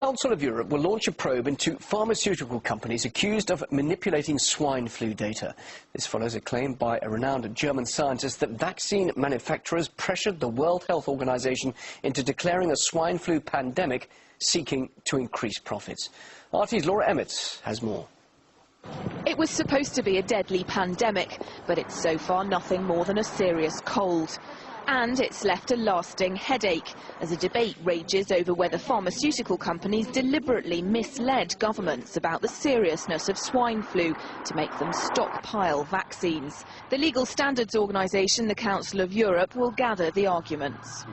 Council of Europe will launch a probe into pharmaceutical companies accused of manipulating swine flu data. This follows a claim by a renowned German scientist that vaccine manufacturers pressured the World Health Organization into declaring a swine flu pandemic, seeking to increase profits. RT's Laura Emmett has more. It was supposed to be a deadly pandemic, but it's so far nothing more than a serious cold. And it's left a lasting headache as a debate rages over whether pharmaceutical companies deliberately misled governments about the seriousness of swine flu to make them stockpile vaccines. The legal standards organisation, the Council of Europe, will gather the arguments.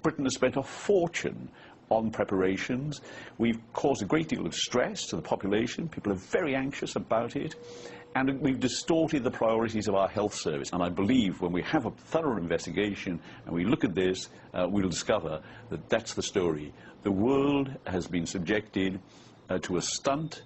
Britain has spent a fortune on preparations. We've caused a great deal of stress to the population. People are very anxious about it. And we've distorted the priorities of our health service. And I believe when we have a thorough investigation and we look at this, we'll discover that that's the story. The world has been subjected to a stunt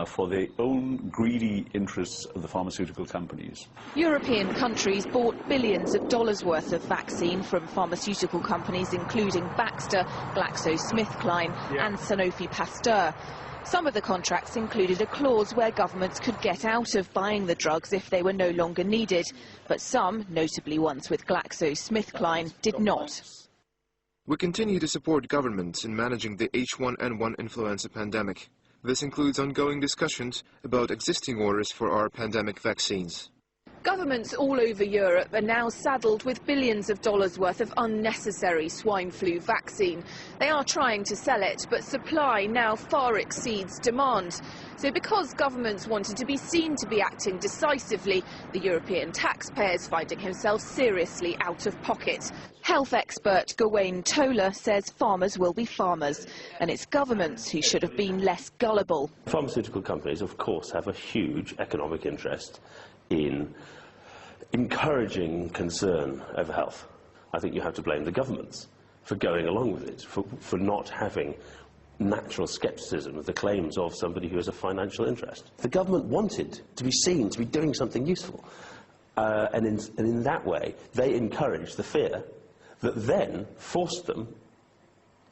for their own greedy interests of the pharmaceutical companies. European countries bought billions of dollars worth of vaccine from pharmaceutical companies including Baxter, GlaxoSmithKline and Sanofi Pasteur. Some of the contracts included a clause where governments could get out of buying the drugs if they were no longer needed, but some, notably ones with GlaxoSmithKline, did not. We continue to support governments in managing the H1N1 influenza pandemic. This includes ongoing discussions about existing orders for our pandemic vaccines. Governments all over Europe are now saddled with billions of dollars worth of unnecessary swine flu vaccine. They are trying to sell it, but supply now far exceeds demand. So because governments wanted to be seen to be acting decisively, the European taxpayer is finding himself seriously out of pocket. Health expert Gawain Toler says farmers will be farmers, and it's governments who should have been less gullible. Pharmaceutical companies, of course, have a huge economic interest in encouraging concern over health. I think you have to blame the governments for going along with it, for not having natural scepticism of the claims of somebody who has a financial interest. The government wanted to be seen to be doing something useful, and in that way they encouraged the fear that then forced them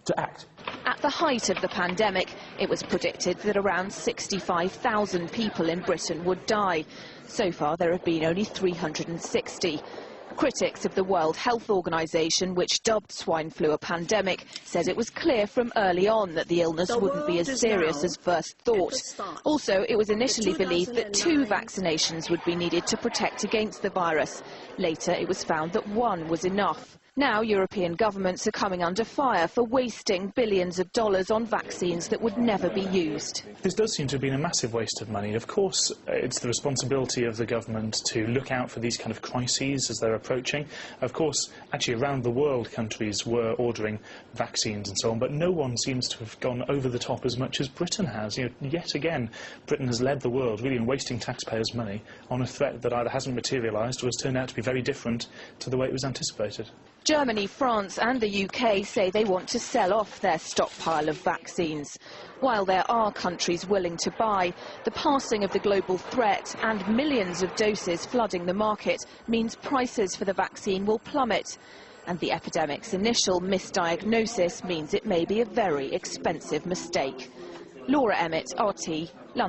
to act. At the height of the pandemic, it was predicted that around 65,000 people in Britain would die. So far, there have been only 360. Critics of the World Health Organization, which dubbed swine flu a pandemic, said it was clear from early on that the illness wouldn't be as serious as first thought. Also, it was initially believed that 2 vaccinations would be needed to protect against the virus. Later, it was found that 1 was enough. Now, European governments are coming under fire for wasting billions of dollars on vaccines that would never be used. This does seem to have been a massive waste of money. Of course, it's the responsibility of the government to look out for these kind of crises as they're approaching. Of course, actually around the world, countries were ordering vaccines and so on, but no one seems to have gone over the top as much as Britain has. Yet again, Britain has led the world really in wasting taxpayers' money on a threat that either hasn't materialised or has turned out to be very different to the way it was anticipated. Germany, France and the UK say they want to sell off their stockpile of vaccines. While there are countries willing to buy, the passing of the global threat and millions of doses flooding the market means prices for the vaccine will plummet. And the epidemic's initial misdiagnosis means it may be a very expensive mistake. Laura Emmett, RT, London.